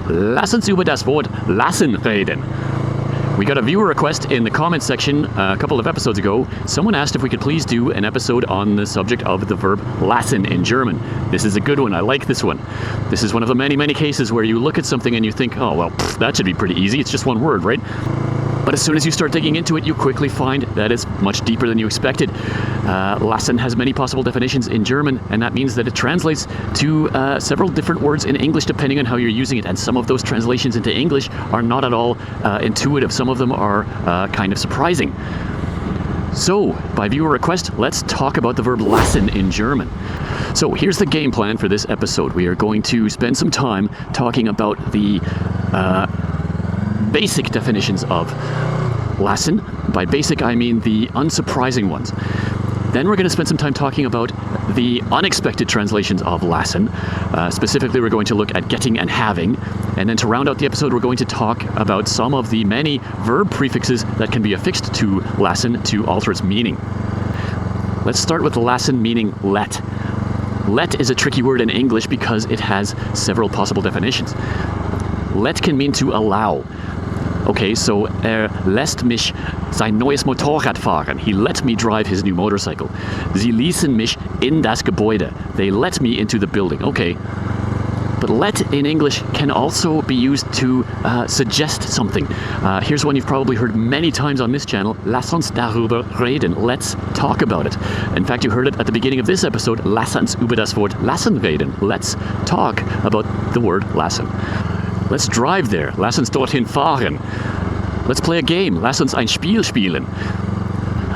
Lass uns über das Wort lassen reden. We got a viewer request in the comment section a couple of episodes ago. Someone asked if we could please do an episode on the subject of the verb lassen in German. This is a good one. I like this one. This is one of the many, many cases where you look at something and you think, oh, well, that should be pretty easy. It's just one word, right? But as soon as you start digging into it, you quickly find that it's much deeper than you expected. Lassen has many possible definitions in German, and that means that it translates to several different words in English depending on how you're using it. And some of those translations into English are not at all intuitive. Some of them are kind of surprising. So, by viewer request, let's talk about the verb lassen in German. So here's the game plan for this episode. We are going to spend some time talking about the basic definitions of lassen. By basic, I mean the unsurprising ones. Then we're going to spend some time talking about the unexpected translations of lassen. Specifically, we're going to look at getting and having. And then to round out the episode, we're going to talk about some of the many verb prefixes that can be affixed to lassen to alter its meaning. Let's start with lassen meaning let. Let is a tricky word in English because it has several possible definitions. Let can mean to allow. Okay, so lässt mich sein neues Motorrad fahren. He let me drive his new motorcycle. Sie ließen mich in das Gebäude. They let me into the building. Okay. But let in English can also be used to suggest something. Here's one you've probably heard many times on this channel. Lass uns darüber reden. Let's talk about it. In fact, you heard it at the beginning of this episode. Lass uns über das Wort lassen reden. Let's talk about the word lassen. Let's drive there. Lass uns dorthin fahren. Let's play a game. Lass uns ein Spiel spielen.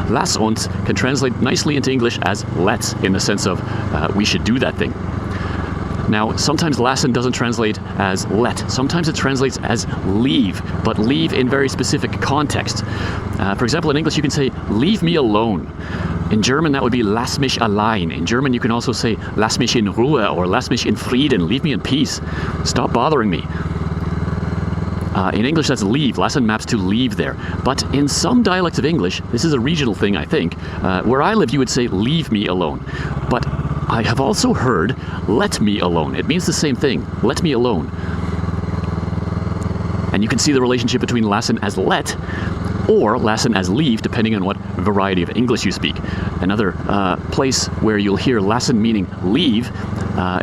Lass uns can translate nicely into English as let's, in the sense of we should do that thing. Now, sometimes lassen doesn't translate as let. Sometimes it translates as leave, but leave in very specific context. For example, in English you can say, leave me alone. In German, that would be lass mich allein. In German, you can also say, lass mich in Ruhe, or lass mich in Frieden, leave me in peace. Stop bothering me. In English, that's leave. Lassen maps to leave there. But in some dialects of English, this is a regional thing, I think, where I live, you would say, leave me alone. But I have also heard, let me alone. It means the same thing, let me alone. And you can see the relationship between lassen as let, or lassen as leave, depending on what variety of English you speak. Another place where you'll hear lassen meaning leave,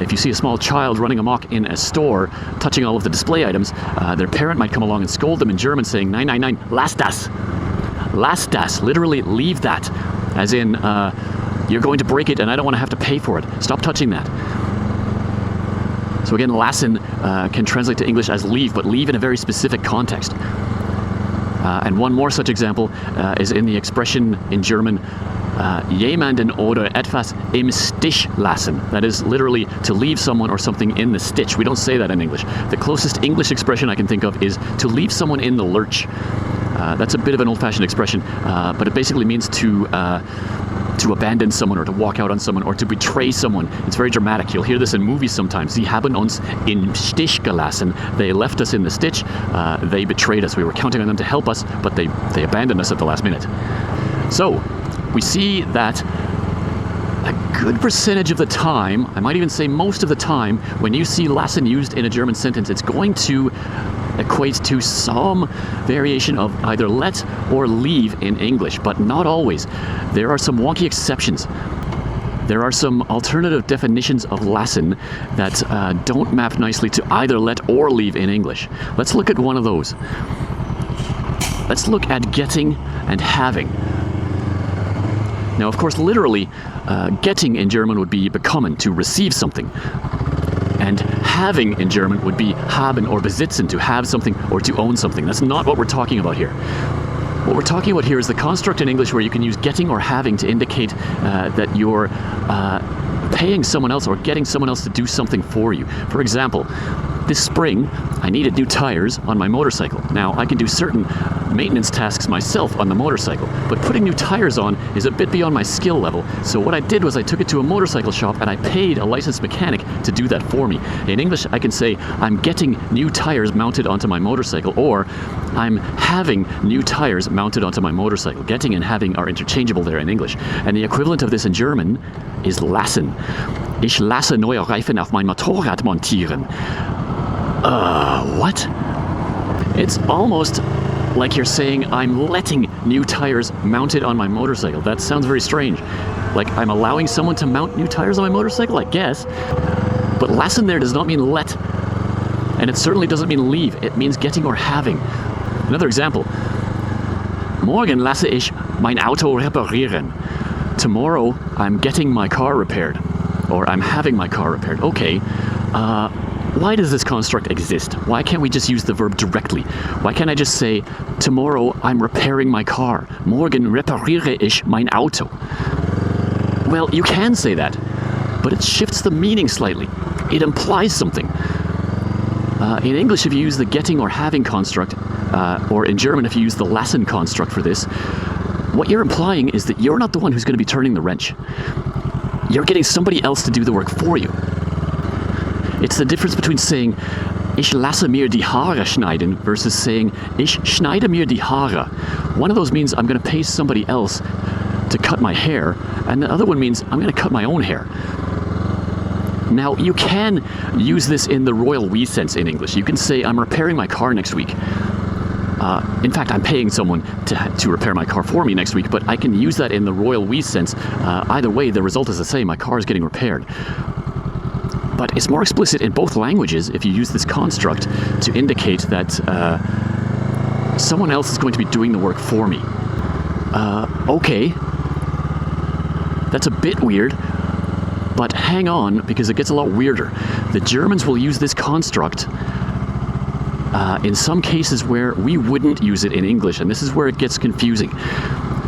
if you see a small child running amok in a store, touching all of the display items, their parent might come along and scold them in German, saying, nein, nein, nein, lass das. Lass das, literally leave that. As in, you're going to break it and I don't want to have to pay for it. Stop touching that. So again, lassen can translate to English as leave, but leave in a very specific context. And one more such example is in the expression in German, jemanden oder etwas im Stich lassen. That is literally to leave someone or something in the stitch. We don't say that in English. The closest English expression I can think of is to leave someone in the lurch. That's a bit of an old-fashioned expression, but it basically means to abandon someone or to walk out on someone or to betray someone. It's very dramatic. You'll hear this in movies sometimes. Sie haben uns im Stich gelassen. They left us in the stitch. They betrayed us. We were counting on them to help us, but they abandoned us at the last minute. So, we see that a good percentage of the time, I might even say most of the time, when you see lassen used in a German sentence, it's going to equate to some variation of either let or leave in English, but not always. There are some wonky exceptions. There are some alternative definitions of lassen that don't map nicely to either let or leave in English. Let's look at one of those. Let's look at getting and having. Now, of course, literally, getting in German would be bekommen, to receive something. And having in German would be haben or besitzen, to have something or to own something. That's not what we're talking about here. What we're talking about here is the construct in English where you can use getting or having to indicate that you're paying someone else or getting someone else to do something for you. For example, this spring, I needed new tires on my motorcycle. Now, I can do certain maintenance tasks myself on the motorcycle, but putting new tires on is a bit beyond my skill level. So what I did was I took it to a motorcycle shop and I paid a licensed mechanic to do that for me. In English, I can say, I'm getting new tires mounted onto my motorcycle, or I'm having new tires mounted onto my motorcycle. Getting and having are interchangeable there in English. And the equivalent of this in German is lassen. Ich lasse neue Reifen auf mein Motorrad montieren. What? It's almost like you're saying I'm letting new tires mounted on my motorcycle. That sounds very strange. Like I'm allowing someone to mount new tires on my motorcycle, I guess. But lassen there does not mean let. And it certainly doesn't mean leave. It means getting or having. Another example. Morgen lasse ich mein Auto reparieren. Tomorrow I'm getting my car repaired. Or I'm having my car repaired. Okay. Why does this construct exist? Why can't we just use the verb directly? Why can't I just say, tomorrow I'm repairing my car. Morgen repariere ich mein Auto. Well, you can say that, but it shifts the meaning slightly. It implies something. In English, if you use the getting or having construct, or in German, if you use the Lassen construct for this, what you're implying is that you're not the one who's going to be turning the wrench. You're getting somebody else to do the work for you. It's the difference between saying, ich lasse mir die Haare schneiden versus saying, ich schneide mir die Haare. One of those means I'm going to pay somebody else to cut my hair, and the other one means I'm going to cut my own hair. Now, you can use this in the royal we sense in English. You can say, I'm repairing my car next week. In fact, I'm paying someone to repair my car for me next week, but I can use that in the royal we sense. Either way, the result is the same. My car is getting repaired. But it's more explicit in both languages if you use this construct to indicate that someone else is going to be doing the work for me. Okay. That's a bit weird, but hang on, because it gets a lot weirder. The Germans will use this construct in some cases where we wouldn't use it in English, and this is where it gets confusing.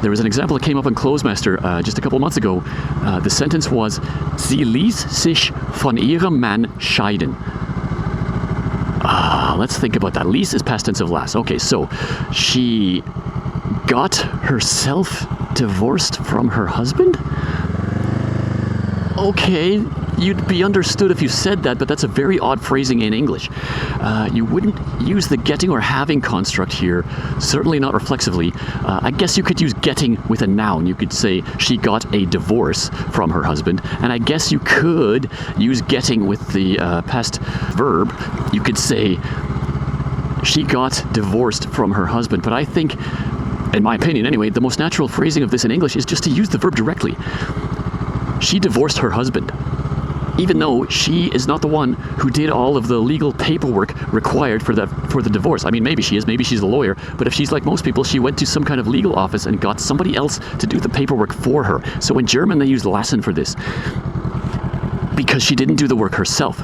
There was an example that came up in Closemaster just a couple months ago. The sentence was, Sie ließ sich von ihrem Mann scheiden. Let's think about that. Ließ is past tense of last. Okay, so she got herself divorced from her husband? Okay, you'd be understood if you said that, but that's a very odd phrasing in English. You wouldn't use the getting or having construct here, certainly not reflexively. I guess you could use getting with a noun. You could say she got a divorce from her husband, and I guess you could use getting with the past verb. You could say she got divorced from her husband, but I think, in my opinion anyway, the most natural phrasing of this in English is just to use the verb directly. She divorced her husband, even though she is not the one who did all of the legal paperwork required for the divorce. I mean, maybe she is, maybe she's a lawyer, but if she's like most people, she went to some kind of legal office and got somebody else to do the paperwork for her. So in German, they use Lassen for this, because she didn't do the work herself.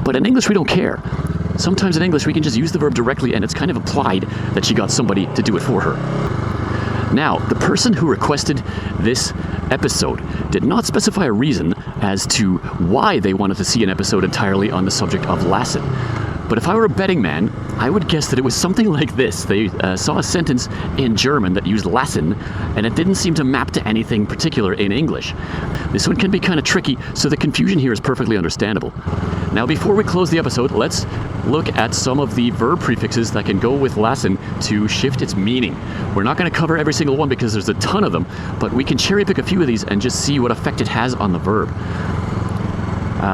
But in English, we don't care. Sometimes in English, we can just use the verb directly, and it's kind of implied that she got somebody to do it for her. Now, the person who requested this episode did not specify a reason as to why they wanted to see an episode entirely on the subject of Lassen. But if I were a betting man, I would guess that it was something like this. They saw a sentence in German that used Lassen, and it didn't seem to map to anything particular in English. This one can be kind of tricky, so the confusion here is perfectly understandable. Now, before we close the episode, let's look at some of the verb prefixes that can go with Lassen to shift its meaning. We're not going to cover every single one because there's a ton of them, but we can cherry pick a few of these and just see what effect it has on the verb.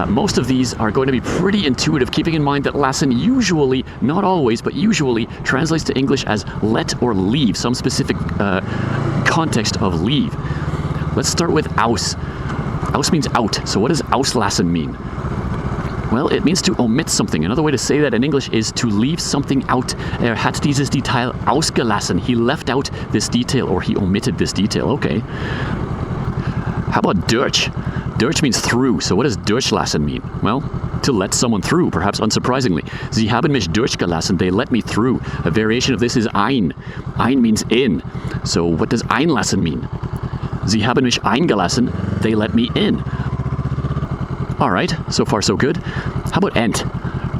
Most of these are going to be pretty intuitive, keeping in mind that Lassen usually, not always, but usually translates to English as let or leave, some specific context of leave. Let's start with aus. Aus means out. So what does auslassen mean? Well, it means to omit something. Another way to say that in English is to leave something out. Hat dieses Detail ausgelassen. He left out this detail, or he omitted this detail. Okay. How about durch? Durch means through. So what does durchlassen mean? Well, to let someone through, perhaps unsurprisingly. Sie haben mich durchgelassen. They let me through. A variation of this is ein. Ein means in. So what does einlassen mean? Sie haben mich eingelassen. They let me in. All right, so far so good. How about ent?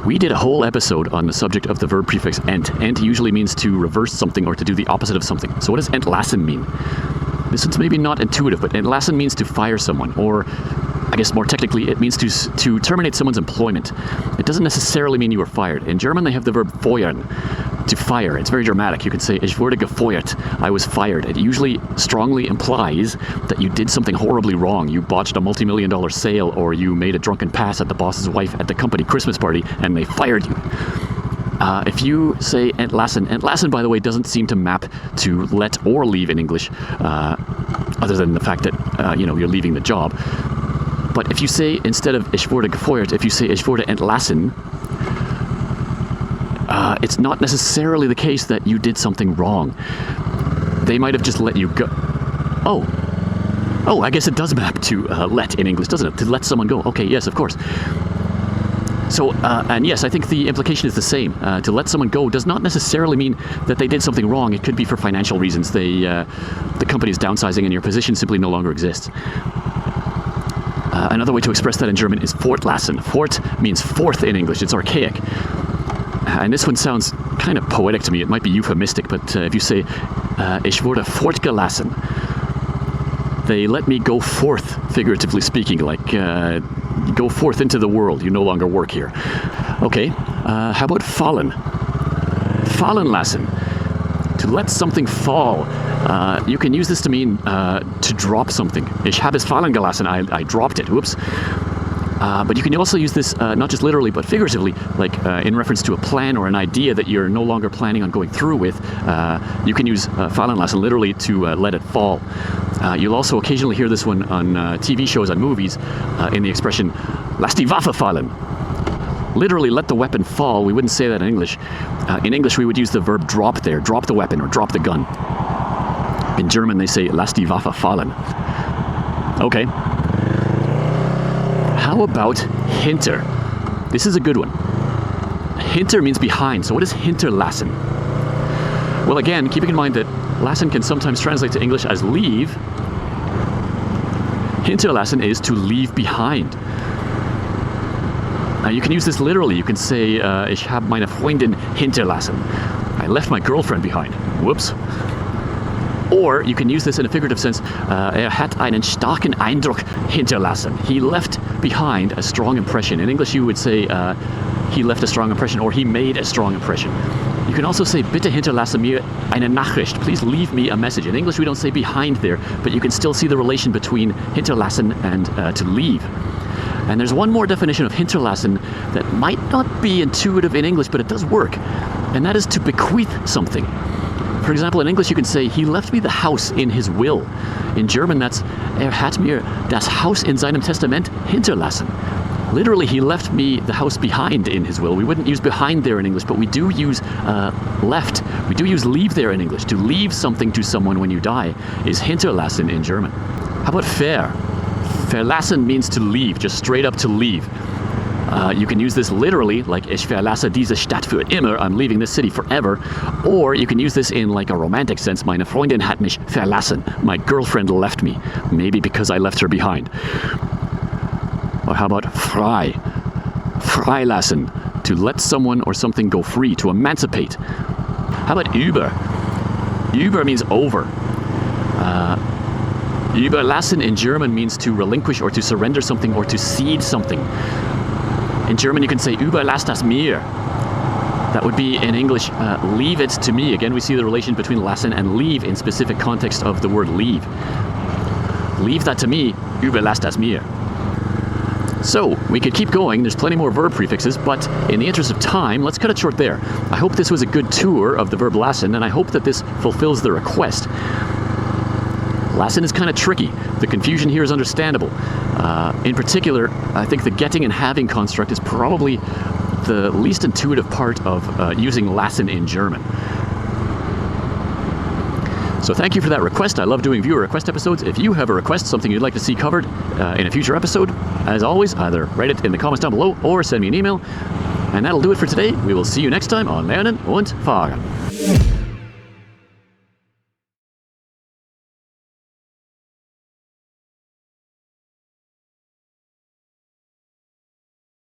We did a whole episode on the subject of the verb prefix ent. Ent usually means to reverse something or to do the opposite of something. So what does entlassen mean? This one's maybe not intuitive, but entlassen means to fire someone, or I guess more technically, it means to terminate someone's employment. It doesn't necessarily mean you were fired. In German, they have the verb feuern. to fire. It's very dramatic. You could say, ich wurde gefeuert. I was fired. It usually strongly implies that you did something horribly wrong. You botched a multi-million-dollar sale, or you made a drunken pass at the boss's wife at the company Christmas party, and they fired you. If you say entlassen, by the way, doesn't seem to map to let or leave in English, other than the fact that, you're leaving the job. But if you say, instead of ich wurde gefeuert, if you say ich wurde entlassen, it's not necessarily the case that you did something wrong. They might have just let you go. Oh, I guess it does map to let in English, doesn't it? To let someone go. Okay, yes, of course. So, and yes, I think the implication is the same. To let someone go does not necessarily mean that they did something wrong. It could be for financial reasons. The company is downsizing and your position simply no longer exists. Another way to express that in German is fortlassen. Fort means fourth in English. It's archaic. And this one sounds kind of poetic to me. It might be euphemistic, but if you say, ich wurde fortgelassen, they let me go forth, figuratively speaking, like go forth into the world. You no longer work here. Okay, how about fallen? Fallen lassen. To let something fall. You can use this to mean to drop something. Ich habe es fallen gelassen. I dropped it. Whoops. But you can also use this not just literally but figuratively, like in reference to a plan or an idea that you're no longer planning on going through with. You can use fallen lassen literally to let it fall. You'll also occasionally hear this one on TV shows and movies in the expression lass die Waffe fallen. Literally, let the weapon fall. We wouldn't say that in English. In English, we would use the verb drop there, drop the weapon or drop the gun. In German, they say lass die Waffe fallen. Okay. How about hinter? This is a good one. Hinter means behind. So what is hinterlassen? Well, again, keeping in mind that lassen can sometimes translate to English as leave, hinterlassen is to leave behind. You can use this literally. You can say, ich habe meine Freundin hinterlassen. I left my girlfriend behind. Whoops. Or you can use this in a figurative sense. Hat einen starken Eindruck hinterlassen. He left behind a strong impression. In English, you would say he left a strong impression, or he made a strong impression. You can also say, bitte hinterlasse mir eine Nachricht. Please leave me a message. In English, we don't say behind there, but you can still see the relation between hinterlassen and to leave. And there's one more definition of hinterlassen that might not be intuitive in English, but it does work. And that is to bequeath something. For example, in English you can say, he left me the house in his will. In German that's, hat mir das Haus in seinem Testament hinterlassen. Literally, he left me the house behind in his will. We wouldn't use behind there in English, but we do use left. We do use leave there in English. To leave something to someone when you die is hinterlassen in German. How about verlassen means to leave, just straight up to leave. You can use this literally, like ich verlasse diese Stadt für immer, I'm leaving this city forever. Or you can use this in like a romantic sense, meine Freundin hat mich verlassen, my girlfriend left me, maybe because I left her behind. Or how about frei? Freilassen, to let someone or something go free, to emancipate. How about über? Über means over. Überlassen in German means to relinquish or to surrender something or to cede something. In German, you can say, überlass das mir. That would be, in English, leave it to me. Again, we see the relation between lassen and leave in specific context of the word leave. Leave that to me, überlass das mir. So, we could keep going. There's plenty more verb prefixes, but in the interest of time, let's cut it short there. I hope this was a good tour of the verb lassen, and I hope that this fulfills the request. Lassen is kind of tricky. The confusion here is understandable. In particular, I think the getting and having construct is probably the least intuitive part of using lassen in German. So thank you for that request. I love doing viewer request episodes. If you have a request, something you'd like to see covered in a future episode, as always, either write it in the comments down below or send me an email. And that'll do it for today. We will see you next time on Lernen und Fahren.